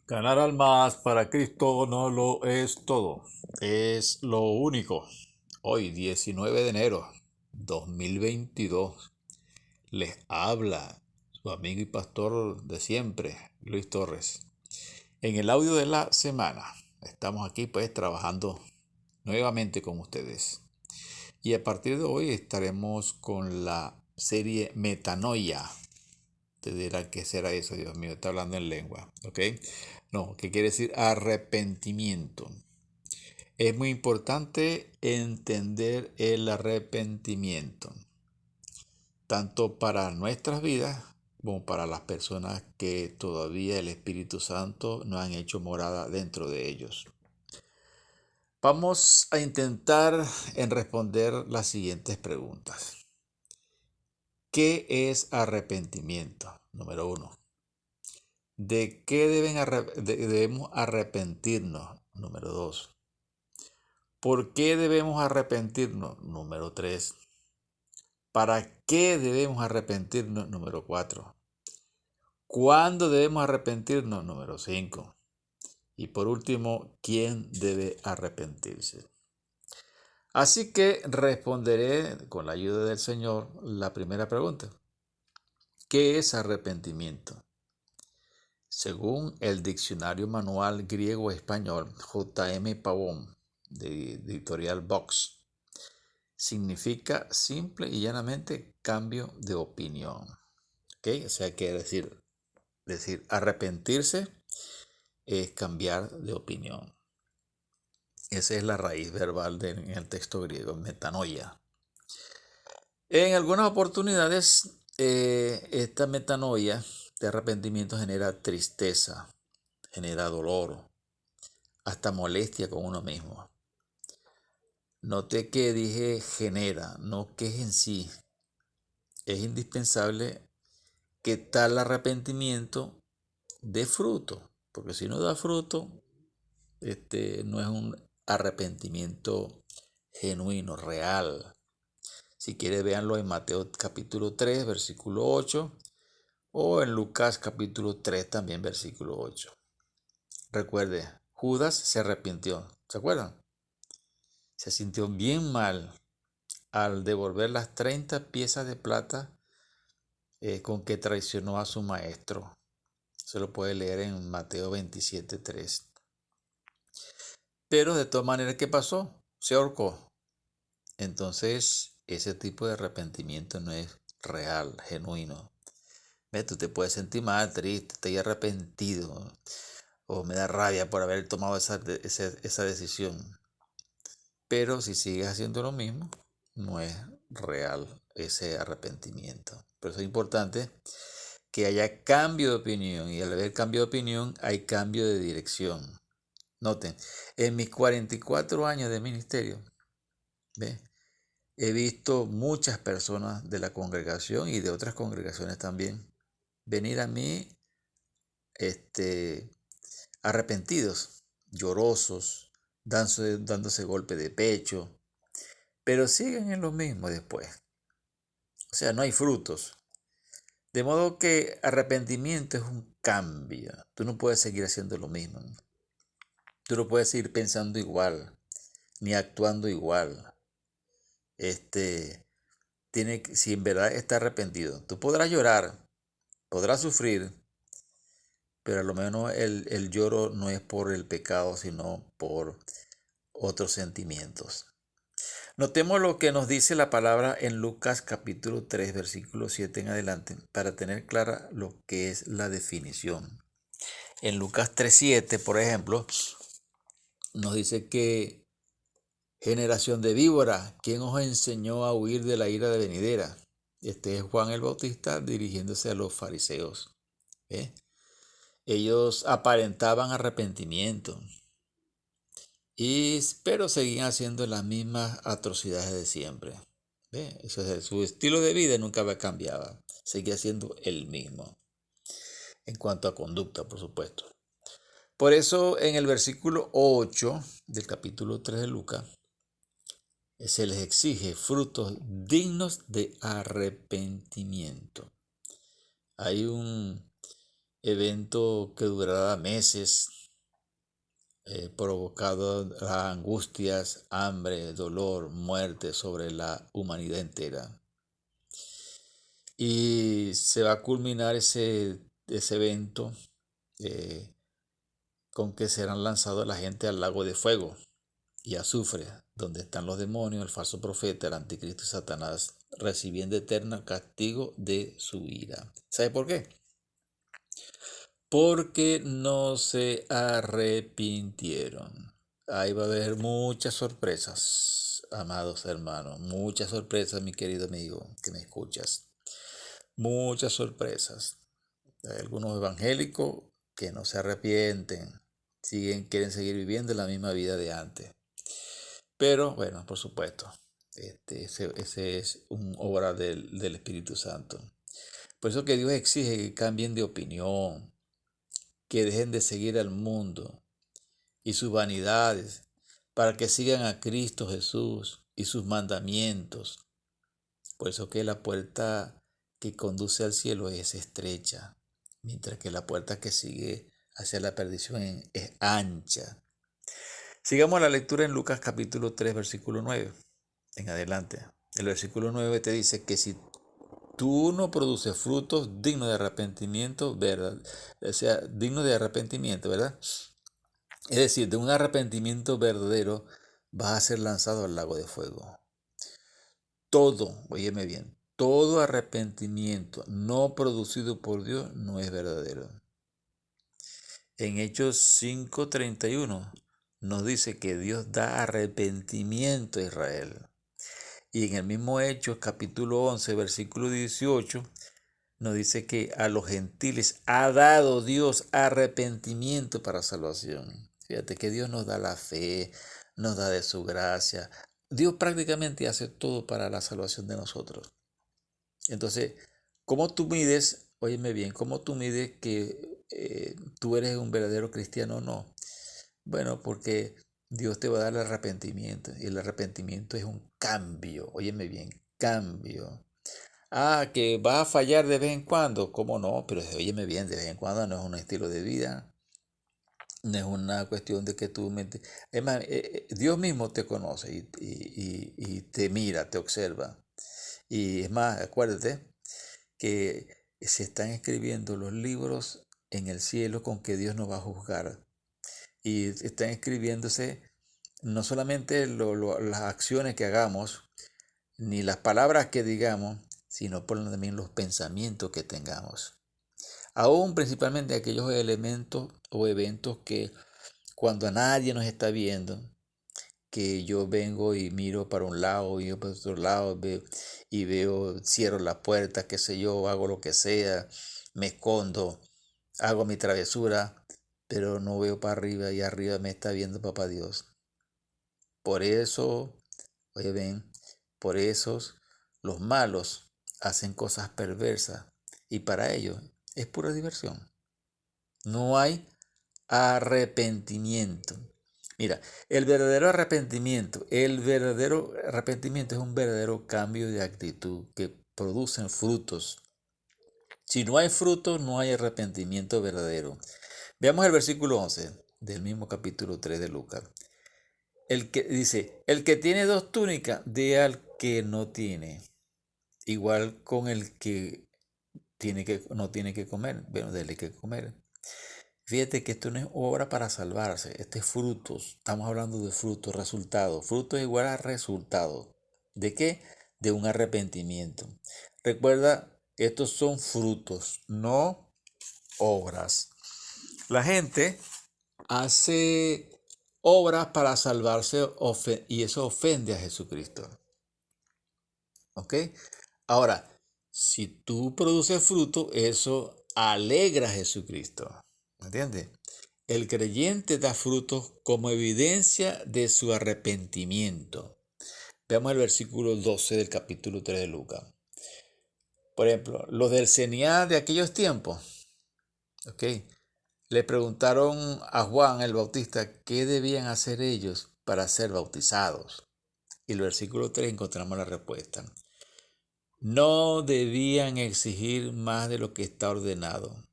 Ganar almas para Cristo no lo es todo, es lo único. Hoy, 19 de enero 2022, les habla su amigo y pastor de siempre, Luis Torres. En el audio de la semana, estamos aquí pues trabajando nuevamente con ustedes. Y a partir de hoy estaremos con la serie Metanoia. Te dirá qué será eso, Dios mío, está hablando en lengua, ¿ok? No, ¿qué quiere decir arrepentimiento? Es muy importante entender el arrepentimiento, tanto para nuestras vidas como para las personas que todavía el Espíritu Santo no han hecho morada dentro de ellos. Vamos a intentar en responder las siguientes preguntas. ¿Qué es arrepentimiento? Número uno. ¿De qué debemos arrepentirnos? Número 2. ¿Por qué debemos arrepentirnos? Número 3. ¿Para qué debemos arrepentirnos? Número 4. ¿Cuándo debemos arrepentirnos? Número 5. Y por último, ¿quién debe arrepentirse? Así que responderé con la ayuda del Señor la primera pregunta. ¿Qué es arrepentimiento? Según el diccionario manual griego-español J.M. Pavón, de editorial Vox, significa simple y llanamente cambio de opinión. ¿Okay? O sea, quiere decir arrepentirse es cambiar de opinión. Esa es la raíz verbal en el texto griego, metanoia. En algunas oportunidades, esta metanoia de arrepentimiento genera tristeza, genera dolor, hasta molestia con uno mismo. Note que dije genera, no que es en sí. Es indispensable que tal arrepentimiento dé fruto, porque si no da fruto, no es un arrepentimiento genuino, real. Si quiere, véanlo en Mateo capítulo 3, versículo 8, o en Lucas capítulo 3, también versículo 8. Recuerde, Judas se arrepintió, ¿se acuerdan? Se sintió bien mal al devolver las 30 piezas de plata con que traicionó a su maestro. Se lo puede leer en Mateo 27:3. Pero de todas maneras, ¿qué pasó? Se ahorcó. Entonces, ese tipo de arrepentimiento no es real, genuino. ¿Ves? Tú te puedes sentir mal, triste, estoy arrepentido, o me da rabia por haber tomado esa decisión. Pero si sigues haciendo lo mismo, no es real ese arrepentimiento. Por eso es importante que haya cambio de opinión, y al haber cambio de opinión hay cambio de dirección. Noten, en mis 44 años de ministerio, ¿ve? He visto muchas personas de la congregación y de otras congregaciones también venir a mí arrepentidos, llorosos, dándose golpe de pecho, pero siguen en lo mismo después. O sea, no hay frutos. De modo que arrepentimiento es un cambio. Tú no puedes seguir haciendo lo mismo. Tú no puedes seguir pensando igual, ni actuando igual. Si en verdad está arrepentido, tú podrás llorar, podrás sufrir, pero a lo menos el lloro no es por el pecado, sino por otros sentimientos. Notemos lo que nos dice la palabra en Lucas capítulo 3, versículo 7 en adelante, para tener clara lo que es la definición. En Lucas 3:7, por ejemplo, nos dice que generación de víboras, ¿quién os enseñó a huir de la ira de venidera? Este es Juan el Bautista dirigiéndose a los fariseos. ¿Eh? Ellos aparentaban arrepentimiento, pero seguían haciendo las mismas atrocidades de siempre. ¿Ve? Eso es, su estilo de vida nunca cambiaba, seguía siendo el mismo, en cuanto a conducta, por supuesto. Por eso en el versículo 8 del capítulo 3 de Lucas, se les exige frutos dignos de arrepentimiento. Hay un evento que durará meses, provocado angustias, hambre, dolor, muerte sobre la humanidad entera. Y se va a culminar ese evento eh, con que serán lanzados la gente al lago de fuego y azufre, donde están los demonios, el falso profeta, el anticristo y Satanás, recibiendo eterno castigo de su ira. ¿Sabe por qué? Porque no se arrepintieron. Ahí va a haber muchas sorpresas, amados hermanos, muchas sorpresas, mi querido amigo, que me escuchas. Muchas sorpresas. Hay algunos evangélicos que no se arrepienten, quieren seguir viviendo la misma vida de antes. Pero bueno, por supuesto, ese es una obra del Espíritu Santo. Por eso que Dios exige que cambien de opinión, que dejen de seguir al mundo y sus vanidades, para que sigan a Cristo Jesús y sus mandamientos. Por eso que la puerta que conduce al cielo es estrecha, mientras que la puerta que sigue hacia la perdición es ancha. Sigamos la lectura en Lucas capítulo 3, versículo 9, en adelante. El versículo 9 te dice que si tú no produces frutos dignos de arrepentimiento, ¿verdad? O sea, dignos de arrepentimiento, ¿verdad? Es decir, de un arrepentimiento verdadero vas a ser lanzado al lago de fuego. Todo, óyeme bien, todo arrepentimiento no producido por Dios no es verdadero. En Hechos 5:31 nos dice que Dios da arrepentimiento a Israel. Y en el mismo Hechos capítulo 11, versículo 18, nos dice que a los gentiles ha dado Dios arrepentimiento para salvación. Fíjate que Dios nos da la fe, nos da de su gracia. Dios prácticamente hace todo para la salvación de nosotros. Entonces, ¿cómo tú mides, óyeme bien, cómo tú mides que tú eres un verdadero cristiano o no? Bueno, porque Dios te va a dar el arrepentimiento y el arrepentimiento es un cambio, óyeme bien, cambio. Ah, que vas a fallar de vez en cuando, ¿cómo no? Pero óyeme bien, de vez en cuando no es un estilo de vida, no es una cuestión de que tú metes. Es más, Dios mismo te conoce y te mira, te observa. Y es más, acuérdate que se están escribiendo los libros en el cielo con que Dios nos va a juzgar. Y están escribiéndose no solamente las acciones que hagamos, ni las palabras que digamos, sino por también los pensamientos que tengamos. Aún principalmente aquellos elementos o eventos que cuando a nadie nos está viendo, que yo vengo y miro para un lado y yo para otro lado veo, cierro la puerta, qué sé yo, hago lo que sea, me escondo, hago mi travesura, pero no veo para arriba y arriba me está viendo Papá Dios. Por eso, oye ven, por eso los malos hacen cosas perversas y para ellos es pura diversión. No hay arrepentimiento. Mira, el verdadero arrepentimiento es un verdadero cambio de actitud que producen frutos. Si no hay frutos, no hay arrepentimiento verdadero. Veamos el versículo 11 del mismo capítulo 3 de Lucas. El que dice, el que tiene dos túnicas, dé al que no tiene. Igual con el que no tiene que comer, bueno, dele que comer. Fíjate que esto no es obra para salvarse, este es frutos. Estamos hablando de frutos, resultados. Frutos igual a resultados. ¿De qué? De un arrepentimiento. Recuerda, estos son frutos, no obras. La gente hace obras para salvarse y eso ofende a Jesucristo. ¿Ok? Ahora, si tú produces fruto, eso alegra a Jesucristo. ¿Me entiendes? El creyente da frutos como evidencia de su arrepentimiento. Veamos el versículo 12 del capítulo 3 de Lucas. Por ejemplo, los del CENIA de aquellos tiempos, ¿ok? Le preguntaron a Juan el Bautista qué debían hacer ellos para ser bautizados. Y en el versículo 3 encontramos la respuesta. No debían exigir más de lo que está ordenado.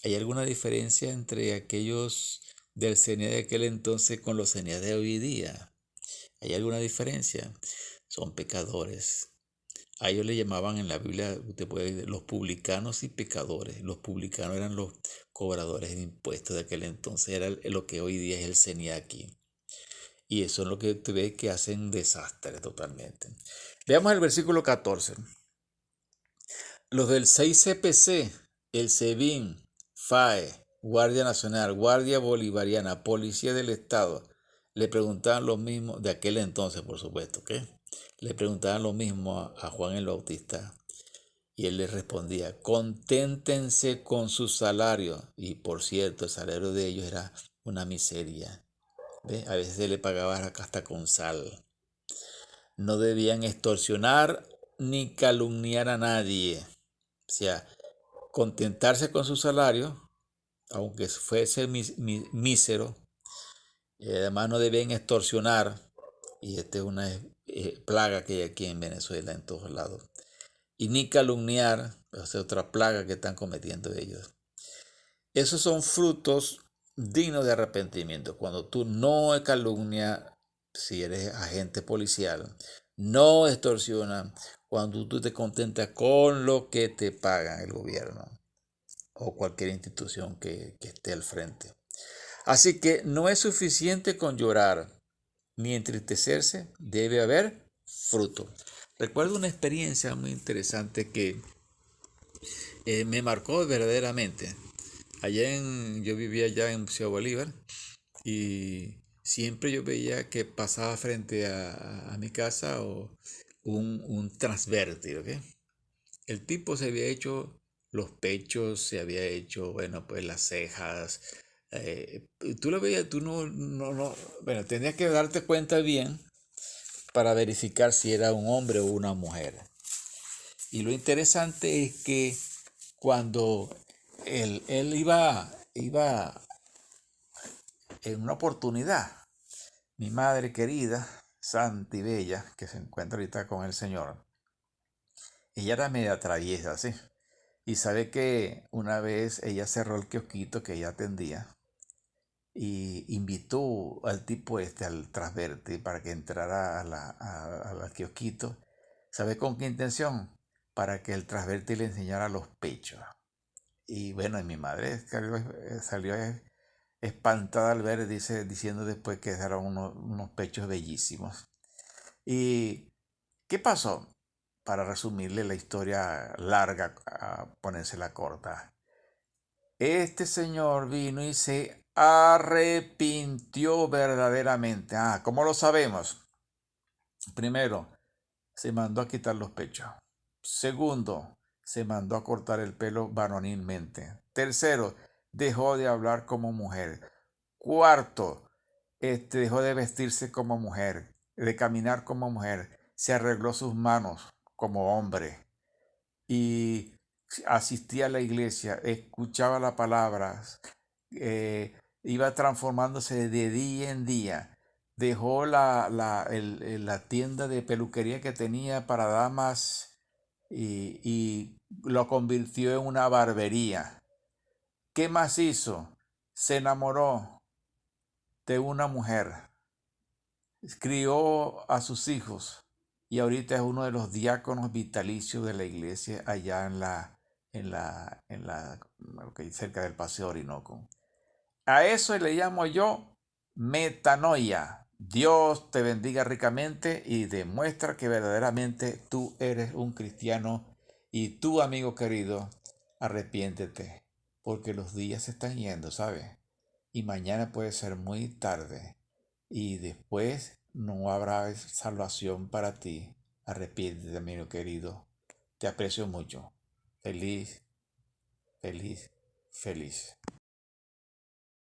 ¿Hay alguna diferencia entre aquellos del CNA de aquel entonces con los CNA de hoy día? ¿Hay alguna diferencia? Son pecadores. A ellos le llamaban en la Biblia, usted puede ver, los publicanos y pecadores. Los publicanos eran los cobradores de impuestos de aquel entonces, era lo que hoy día es el CNA aquí. Y eso es lo que usted ve que hacen desastre totalmente. Veamos el versículo 14. Los del 6CPC, el SEBIN, FAE, Guardia Nacional, Guardia Bolivariana, Policía del Estado, le preguntaban lo mismo, de aquel entonces por supuesto, ¿qué? Le preguntaban lo mismo a Juan el Bautista y él les respondía, conténtense con su salario. Y por cierto, el salario de ellos era una miseria. ¿Ve? A veces se le pagaba hasta con sal. No debían extorsionar ni calumniar a nadie. O sea, contentarse con su salario, aunque fuese mísero, y además no deben extorsionar, y esta es una plaga que hay aquí en Venezuela en todos lados, y ni calumniar, es otra plaga que están cometiendo ellos. Esos son frutos dignos de arrepentimiento. Cuando tú no calumnias, si eres agente policial, no extorsionas, cuando tú te contentas con lo que te pagan el gobierno o cualquier institución que esté al frente. Así que no es suficiente con llorar ni entristecerse, debe haber fruto. Recuerdo una experiencia muy interesante que me marcó verdaderamente. Yo vivía allá en Ciudad Bolívar y siempre yo veía que pasaba frente a mi casa un transvértido, ¿ok? El tipo se había hecho los pechos, se había hecho, bueno, pues las cejas. Tú lo veías, tú no, bueno, tenías que darte cuenta bien para verificar si era un hombre o una mujer. Y lo interesante es que cuando él iba en una oportunidad, mi madre querida, Santa y Bella, que se encuentra ahorita con el Señor, ella era media traviesa, ¿sí? Y sabe que una vez ella cerró el kiosquito que ella atendía y invitó al tipo al transverte, para que entrara al kiosquito. ¿Sabe con qué intención? Para que el transverte le enseñara los pechos. Y bueno, y mi madre salió espantada al ver, diciendo después que eran unos pechos bellísimos. ¿Y qué pasó? Para resumirle la historia larga, a ponérsela corta. Este señor vino y se arrepintió verdaderamente. ¿Cómo lo sabemos? Primero, se mandó a quitar los pechos. Segundo, se mandó a cortar el pelo varonilmente. Tercero, dejó de hablar como mujer. Cuarto, dejó de vestirse como mujer, de caminar como mujer. Se arregló sus manos como hombre y asistía a la iglesia, escuchaba las palabras, iba transformándose de día en día. Dejó la tienda de peluquería que tenía para damas y lo convirtió en una barbería. ¿Qué más hizo? Se enamoró de una mujer, crió a sus hijos y ahorita es uno de los diáconos vitalicios de la iglesia allá cerca del Paseo Orinoco. A eso le llamo yo metanoia. Dios te bendiga ricamente y demuestra que verdaderamente tú eres un cristiano, y tú, amigo querido, arrepiéntete, porque los días se están yendo, ¿sabes? Y mañana puede ser muy tarde y después no habrá salvación para ti. Arrepiéntete, amigo querido. Te aprecio mucho. Feliz, feliz, feliz.